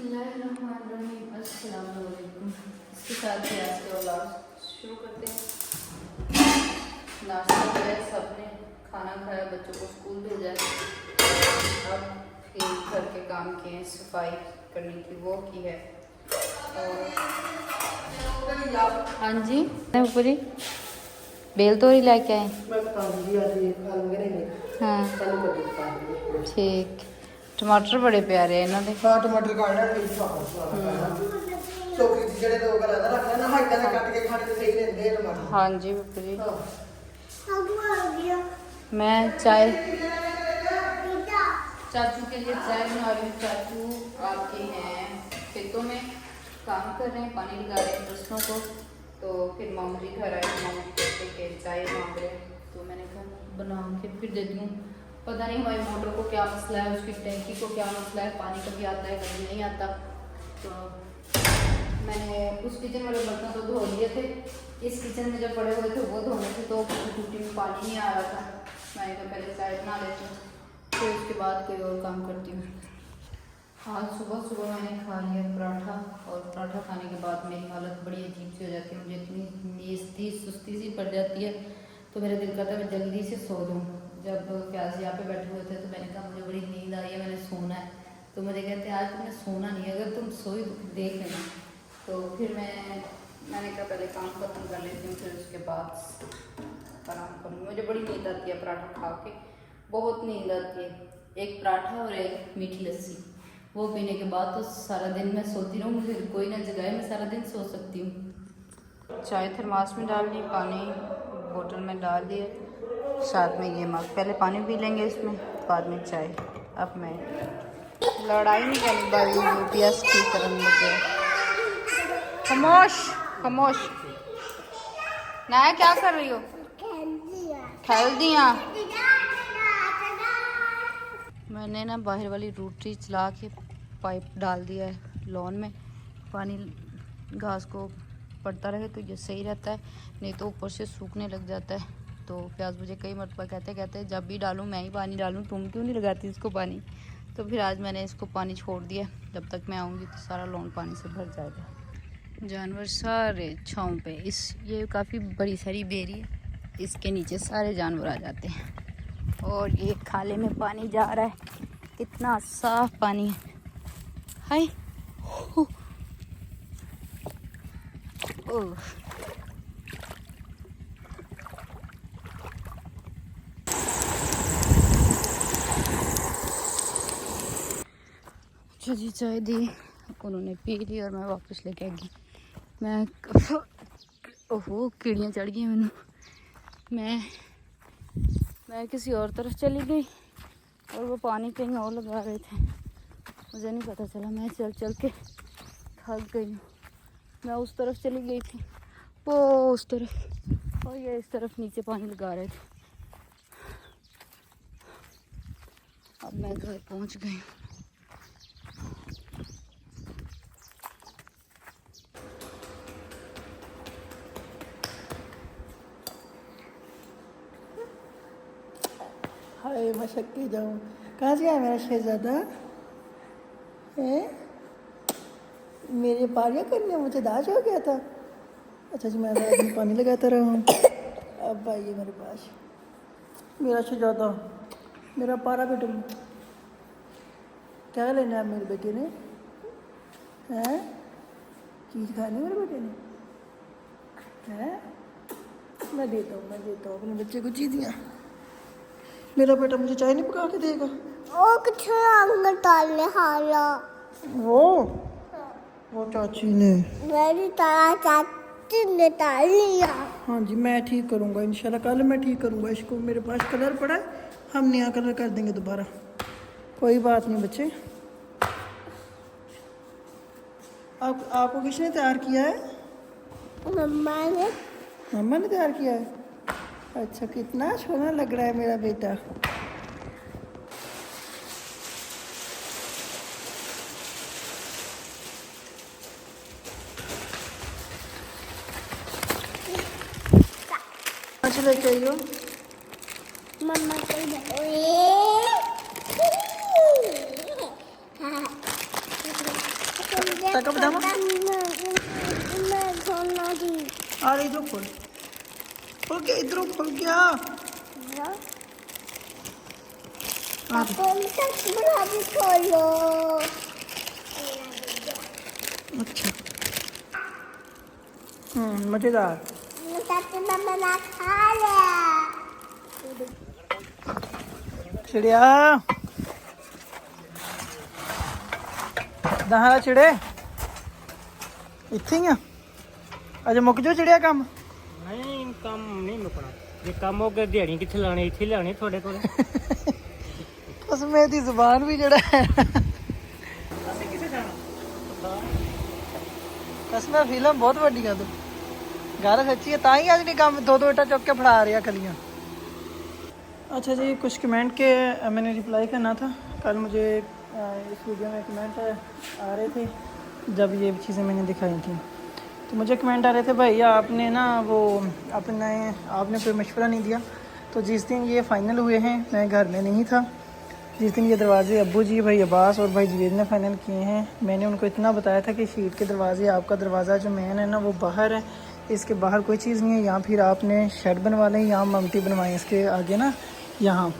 बिस्मिल्लाहिर्रहमानिर्रहीम। अस्सलाम वालेकुम। इसके साथ ही आज का व्लॉग शुरू करते हैं। नाश्ता किया, सबने खाना खाया, बच्चों को स्कूल भेजा है। अब फिर घर के काम किए हैं, सफाई करने की वो की है। और हाँ जी पूरी बेल तोरी लेके आए। हाँ ठीक। टमाटर बड़े प्यारे हैं इन्होंने। हाँ टमाटर काटना ठीक चौकी ਜਿਹੜੇ ਦੋ ਕਰਾ ਦਾ ਰੱਖਣਾ ਨਾ ਹਾਈਟਾਂ ਦੇ ਕੱਟ ਕੇ ਖਾਣੇ ਤੇ ਸਹੀ ਰਹਿੰਦੇ ਆ ਟਮਾटर। हाँ जी बापू जी। हाँ मैं चाय चाचू के लिए चाय बना रही हूँ। चाचू आपके हैं खेतों में काम कर रहे हैं, पानी लगा रहे हैं फसलों को। तो फिर मामू जी घर आए, मामू कहते कि चाय मांग रहे हैं, तो मैंने कहा बना के फिर देती हूँ। पता नहीं हमारी मोटर को क्या मसला है, उसकी टैंकी को क्या मसला है, पानी कभी आता है कभी नहीं आता। तो मैंने उस किचन वाले बर्तन तो धो लिए थे, इस किचन में जब पड़े हुए थे वो धोने थे, तो टूटी में पानी नहीं आ रहा था। मैंने कहा पहले चाय बना लेती हूँ, फिर उसके बाद कोई और काम करती हूँ। आज सुबह सुबह मैंने खा लिया पराठा, और पराठा खाने के बाद मेरी हालत बड़ी अजीब सी हो जाती है। मुझे इतनी नीस्ती सुस्ती सी पड़ जाती है, तो मेरा दिल करता है मैं जल्दी से सो दूँ। जब प्याज यहाँ पे बैठे हुए थे तो मैंने कहा मुझे बड़ी नींद आ रही है, मैंने सोना है। तो मुझे कहते हैं आज तुमने सोना नहीं है, अगर तुम सोई तो देख लेना। तो फिर मैंने कहा पहले काम खत्म कर लेती हूँ, फिर उसके बाद आराम करूँगी। मुझे बड़ी नींद आती है पराठा खा के, बहुत नींद आती है। एक पराठा और एक मीठी लस्सी, वो पीने के बाद तो सारा दिन मैं सोती रहूँ, मुझे कोई ना जगाए, मैं सारा दिन सो सकती हूँ। चाय थर्मास में डाल दी, पानी बोतल में डाल दिए, साथ में ये मग। पहले पानी पी लेंगे इसमें, बाद में चाय। अब मैं लड़ाई नहीं करनी बारी, यूपीएस ठीक करने लगे। खामोश खामोश। नाया क्या कर रही हो? खेल दिया। मैंने ना बाहर वाली रोटरी चला के पाइप डाल दिया है लॉन में। पानी घास को पड़ता रहे तो ये सही रहता है, नहीं तो ऊपर से सूखने लग जाता है। तो प्याज मुझे कई मरतबा कहते जब भी डालूँ मैं ही पानी डालूँ, तुम क्यों नहीं लगाती इसको पानी। तो फिर आज मैंने इसको पानी छोड़ दिया, जब तक मैं आऊँगी तो सारा लॉन पानी से भर जाएगा। जानवर सारे छाँव पे, ये काफ़ी बड़ी सारी बेरी है, इसके नीचे सारे जानवर आ जाते हैं। और ये खाले में पानी जा रहा है, कितना साफ पानी है। हाय ओह जी चाय दी, उन्होंने पी ली और मैं वापस लेके आ गई। मैं ओहो कीड़ियाँ चढ़ गई मैनू। मैं किसी और तरफ चली गई और वो पानी कहीं और लगा रहे थे, मुझे नहीं पता चला। मैं चल चल के थक गई हूँ। मैं उस तरफ चली गई थी, वो उस तरफ, और ये इस तरफ नीचे पानी लगा रहे थे। अब मैं घर पहुँच गई हूँ। हाय मैं शक्की जाऊँ। कहाँ से आया मेरा शहजादा है? मेरे पारियाँ करने मुझे दाज हो गया था। अच्छा जी, मैं पानी लगाता रहा हूँ। अब आइए मेरे पास मेरा शहजादा, मेरा पारा बेटा। क्या लेना है मेरे बेटे ने? हैं चीज़ खानी मेरे बेटे ने? हैं मैं देता हूँ अपने बच्चे को चीज़ियाँ। मेरा बेटा मुझे चाय नहीं पका के देगा। वो कुछ रंग डालने हारा वो चाची ने मेरी तरह चाची ने डाल लिया। हाँ जी, मैं ठीक करूँगा इंशाल्लाह, कल मैं ठीक करूँगा इसको। मेरे पास कलर पड़ा है, हम नया कलर कर देंगे दोबारा, कोई बात नहीं बच्चे। आपको किसने तैयार किया है? मम्मा ने। मम्मा ने तैयार किया है? अच्छा, कितना सोना लग रहा है मेरा बेटा। अच्छा लेके आइयो। मम्मा को पटाखा बतावा मैं सोना दी आ रही, इधर खोल, खोल गया, इधर खोल गया। तुम तक बड़ा भी खोलो। अच्छा, मजेदार। मैं खा लिया। चिड़िया दहाड़ा चिड़े इत्थे ही आ। अजे मुक जो चिड़िया काम नहीं काम नहीं मुकना, जे काम हो गया दिहाड़ी किथे लाने, इत्थे लाने थोड़े कोल। कसमे दी जुबान भी जड़ा है। कसमे फिल्म बहुत वड्डी है तू, गल सच्ची है, ताही अज नहीं काम दो इटा चुक के फड़ा रही कलियां। अच्छा जी, कुछ कमेंट के मैंने रिप्लाई करना था। कल मुझे इस वीडियो में कमेंट आ रहे थे जब ये चीज़ें मैंने दिखाई थी, तो मुझे कमेंट आ रहे थे भाई आपने ना वो आपने कोई मशवरा नहीं दिया। तो जिस दिन ये फ़ाइनल हुए हैं मैं घर में नहीं था, जिस दिन ये दरवाजे अब्बू जी, भाई अब्बास और भाई जवेद ने फ़ाइनल किए हैं, मैंने उनको इतना बताया था कि शीट के दरवाजे, आपका दरवाज़ा जो मेन है ना वो बाहर है, इसके बाहर कोई चीज़ नहीं है, या फिर आपने शेड बनवा लें या ममटी बनवाएं इसके आगे ना, यहाँ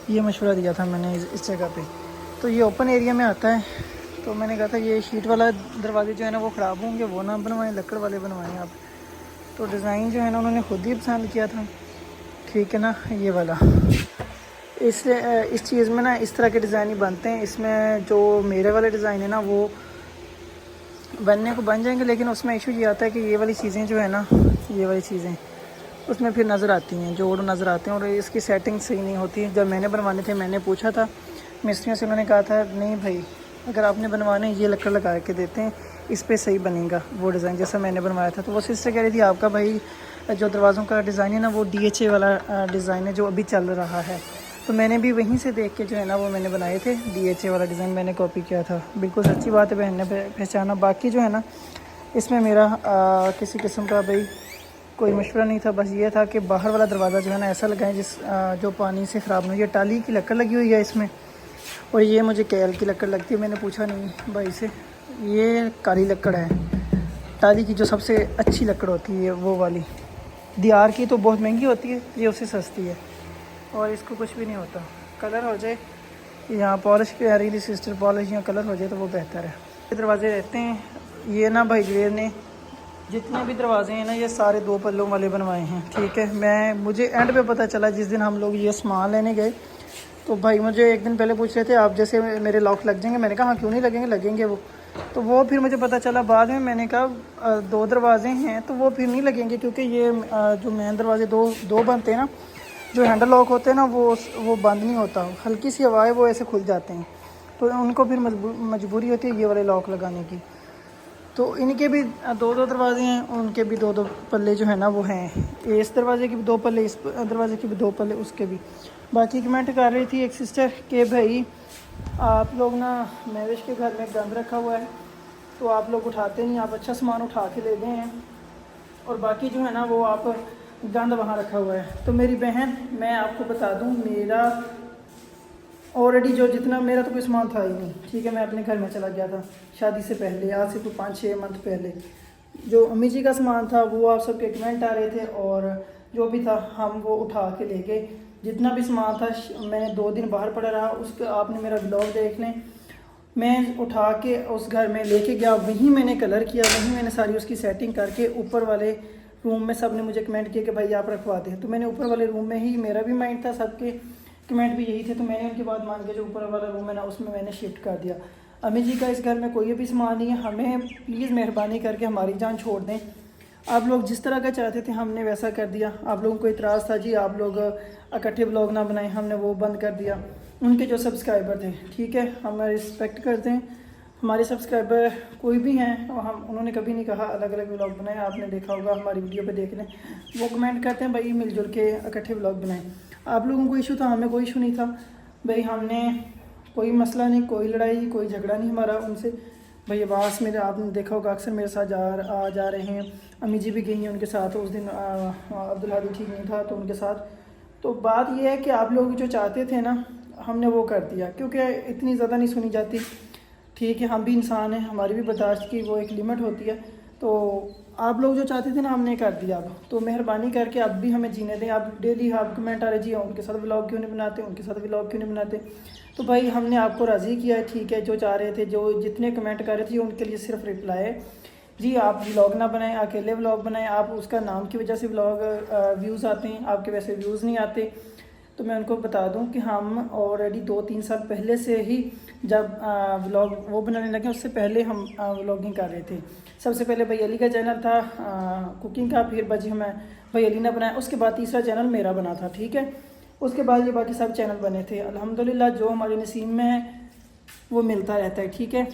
ये मशवरा दिया था मैंने इस जगह पे। तो ये ओपन एरिया में आता है, तो मैंने कहा था ये शीट वाला दरवाजे जो है ना वो ख़राब होंगे, वो ना बनवाएं, लकड़ वाले बनवाएं आप। तो डिज़ाइन जो है ना उन्होंने खुद ही पसंद किया था, ठीक है ना। ये वाला इस चीज़ में ना इस तरह के डिज़ाइन ही बनते हैं। इसमें जो मेरे वाले डिज़ाइन है ना वो बनने को बन जाएंगे, लेकिन उसमें इशू ये आता है कि ये वाली चीज़ें जो है ना, ये वाली चीज़ें उसमें फिर नज़र आती हैं, जोड़ नज़र आते हैं और इसकी सेटिंग सही नहीं होती। जब मैंने बनवाने थे मैंने पूछा था मिस्त्रियों से, उन्होंने कहा था नहीं भाई अगर आपने बनवाने ये लकड़ लगा के देते हैं, इस पर सही बनेगा वो डिज़ाइन जैसा मैंने बनवाया था। तो वो सिस्टर कह रही थी आपका भाई जो दरवाज़ों का डिज़ाइन है ना वो DHA वाला डिज़ाइन है जो अभी चल रहा है। तो मैंने भी वहीं से देख के जो है ना वो मैंने बनाए थे, DHA वाला डिज़ाइन मैंने कॉपी किया था। बिल्कुल सच्ची बात है, बहन ने पहचाना। बाकी जो है ना इसमें मेरा किसी किस्म का भाई कोई मशवरा नहीं था, बस ये था कि बाहर वाला दरवाज़ा जो है ना ऐसा लगाएं जो पानी से ख़राब नहीं हो। ये टाली की लकड़ लगी हुई है इसमें, और ये मुझे कैल की लकड़ लगती है। मैंने पूछा नहीं भाई से, ये काली लकड़ है टाली की, जो सबसे अच्छी लकड़ होती है वो वाली। दियार की तो बहुत महंगी होती है, ये उससे सस्ती है और इसको कुछ भी नहीं होता। कलर हो जाए यहाँ पॉलिश पे आ रही थी सिस्टर, पॉलिश यहाँ कलर हो जाए तो वो बेहतर है। ये दरवाजे रहते हैं, ये ना भाई जवेद ने जितने भी दरवाजे हैं ना ये सारे 2 पल्लों वाले बनवाए हैं, ठीक है। मुझे एंड पे पता चला जिस दिन हम लोग ये सामान लेने गए, तो भाई मुझे एक दिन पहले पूछ रहे थे आप जैसे मेरे लॉक लग जाएंगे, मैंने कहा हाँ क्यों नहीं लगेंगे, लगेंगे वो। तो वो फिर मुझे पता चला बाद में, मैंने कहा 2 दरवाजे हैं तो वो फिर नहीं लगेंगे, क्योंकि ये जो मेन दरवाजे दो बनते हैं ना, जो हैंडल लॉक होते हैं ना वो बंद नहीं होता, हल्की सी हवा है वो ऐसे खुल जाते हैं, तो उनको फिर मजबूरी होती है ये वाले लॉक लगाने की। तो इनके भी 2 दरवाजे हैं, उनके भी 2 पल्ले जो है ना वो हैं, इस दरवाजे के भी 2 पल्ले, इस दरवाजे के भी 2 पल्ले, उसके भी। बाकी कमेंट कर रही थी एक सिस्टर कि भाई आप लोग ना महविश के घर में गंद रखा हुआ है तो आप लोग उठाते नहीं, आप अच्छा सामान उठा के ले गए हैं और बाकी जो है ना वो आप गंद वहाँ रखा हुआ है। तो मेरी बहन मैं आपको बता दूँ, मेरा ऑलरेडी जो जितना मेरा तो कोई सामान था ही नहीं, ठीक है। मैं अपने घर में चला गया था शादी से पहले, आज से कोई 5-6 मंथ पहले। जो अम्मी जी का सामान था वो आप सबके कमेंट आ रहे थे और जो भी था हम वो उठा के ले गए। जितना भी सामान था मैंने 2 दिन बाहर पड़ा रहा, उसके आपने मेरा ब्लॉग देख लें। मैं उठा के उस घर में लेके गया, वहीं मैंने कलर किया, वहीं मैंने सारी उसकी सेटिंग करके ऊपर वाले रूम में सब ने मुझे कमेंट किया कि भाई आप रखवाते हैं, तो मैंने ऊपर वाले रूम में ही, मेरा भी माइंड था, सबके कमेंट भी यही थे, तो मैंने उनकी बात मान के जो ऊपर वाला रूम है ना उसमें मैंने शिफ्ट कर दिया। अम्मी जी का इस घर में कोई भी सामान नहीं है, हमें प्लीज़ मेहरबानी करके हमारी जान छोड़ दें। आप लोग जिस तरह का चाहते थे हमने वैसा कर दिया। आप लोगों को इतराज़ था जी आप लोग इकट्ठे ब्लॉग ना बनाएं, हमने वो बंद कर दिया। उनके जो सब्सक्राइबर थे, ठीक है, हम रिस्पेक्ट करते हैं, हमारे सब्सक्राइबर कोई भी हैं, उन्होंने कभी नहीं कहा अलग अलग व्लॉग बनाएं। आपने देखा होगा हमारी वीडियो पे देख लें, वो कमेंट करते हैं भाई मिलजुल के इकट्ठे व्लॉग बनाएं। आप लोगों को इशू था, हमें कोई इशू नहीं था भाई, हमने कोई मसला नहीं, कोई लड़ाई कोई झगड़ा नहीं हमारा उनसे। भाई आवास मेरे आपने देखा होगा अक्सर मेरे साथ जा रहे हैं, अम्मी जी भी गई हैं उनके साथ, उस दिन अब्दुल हादी ठीक नहीं था तो उनके साथ। तो बात यह है कि आप लोग जो चाहते थे ना हमने वो कर दिया, क्योंकि इतनी ज़्यादा नहीं सुनी जाती। ठीक है, हम भी इंसान हैं, हमारी भी बर्दाश्त की वो एक लिमिट होती है। तो आप लोग जो चाहते थे ना हमने कर दिया। अब तो मेहरबानी करके अब भी हमें जीने दें। आप डेली आप कमेंट आ रहे जी उनके साथ व्लॉग क्यों नहीं बनाते, उनके साथ व्लॉग क्यों नहीं बनाते। तो भाई हमने आपको राज़ी किया है, ठीक है। जो चाह रहे थे, जो जितने कमेंट कर रहे थे उनके लिए सिर्फ रिप्लाई है जी आप व्लॉग ना बनाएं, अकेले व्लॉग बनाएं। आप उसका नाम की वजह से व्लॉग व्यूज़ आते हैं, आपके वैसे व्यूज़ नहीं आते। तो मैं उनको बता दूं कि हम ऑलरेडी 2-3 साल पहले से ही जब व्लॉग वो बनाने लगे, उससे पहले हम व्लॉगिंग कर रहे थे। सबसे पहले भाई अली का चैनल था कुकिंग का, फिर बजी हमें भाई अली ने बनाया, उसके बाद तीसरा चैनल मेरा बना था, ठीक है। उसके बाद ये बाकी सब चैनल बने थे। अल्हम्दुलिल्लाह जो हमारे नसीब में है वो मिलता रहता है, ठीक है।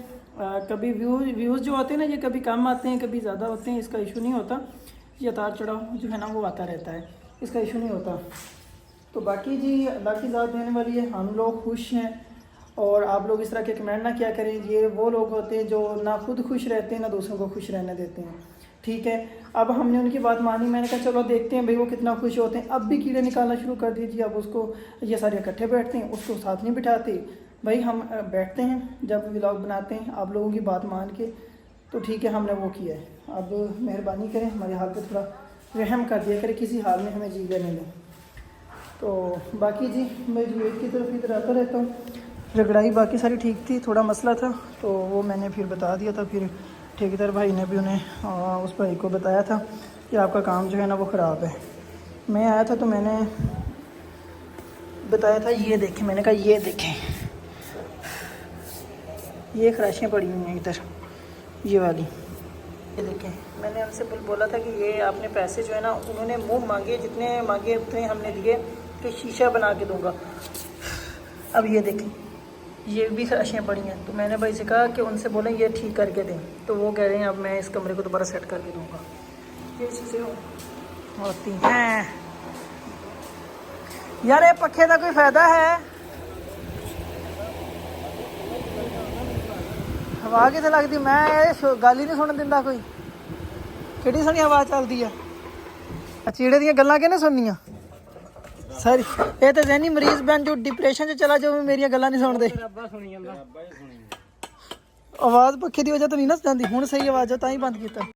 कभी व्यूज़ जो होते हैं ना, ये कभी कम आते हैं, कभी ज़्यादा होते हैं, इसका इशू नहीं होता। ये उतार चढ़ाव जो है ना वो आता रहता है, इसका इशू नहीं होता। तो बाकी जी अल्लाह की ज़ात देने वाली है, हम लोग खुश हैं। और आप लोग इस तरह के कमेंट ना किया करें, ये वो लोग होते हैं जो ना खुद खुश रहते हैं ना दूसरों को खुश रहने देते हैं, ठीक है। अब हमने उनकी बात मानी, मैंने कहा चलो देखते हैं भाई वो कितना खुश होते हैं। अब भी कीड़े निकालना शुरू कर दीजिए। अब उसको ये सारे इकट्ठे बैठते हैं, उसको साथ नहीं बिठाते भाई। हम बैठते हैं जब व्लॉग बनाते हैं आप लोगों की बात मान के, तो ठीक है हमने वो किया है। अब मेहरबानी करें हमारे हाल पे थोड़ा रहम कर दिया करें, किसी हाल में हमें जी लेने दें। तो बाकी जी मैं जुएद की तरफ इधर आता रहता हूँ। रगड़ाई बाकी सारी ठीक थी, थोड़ा मसला था तो वो मैंने फिर बता दिया था। फिर ठेकेदार भाई ने भी उन्हें उस भाई को बताया था कि आपका काम जो है ना वो ख़राब है। मैं आया था तो मैंने बताया था, ये देखें, मैंने कहा ये देखें ये खराशियाँ पड़ी हुई हैं इधर, ये वाली, ये देखें। मैंने उनसे बोला था कि ये आपने पैसे जो है ना, उन्होंने मुँह मांगे, जितने मांगे उतने हमने दिए कि शीशा बना के दूंगा। अब ये देखें ये भी खराशियाँ पड़ी हैं। तो मैंने भाई से कहा कि उनसे बोलें ये ठीक करके दें, तो वो कह रहे हैं अब मैं इस कमरे को दोबारा सेट करके दूंगा। ये चीज़ें होती हैं यार। ये पखे का कोई फ़ायदा है? हवा कितने लगती, मैं गल ही नहीं सुन दिंदा कोई। किहड़ी सोहनी हवा चलती है। चीड़े दी गल्लां किहने सुननियां सर? ये तो जहनी मरीज बन जो डिप्रेशन च चला जाओ, मेरिया गल्लां नहीं सुनते। आवाज़ पखे की वजह तो नहीं ना जाती, हुण सही आवाज़ है तां ही बंद किया।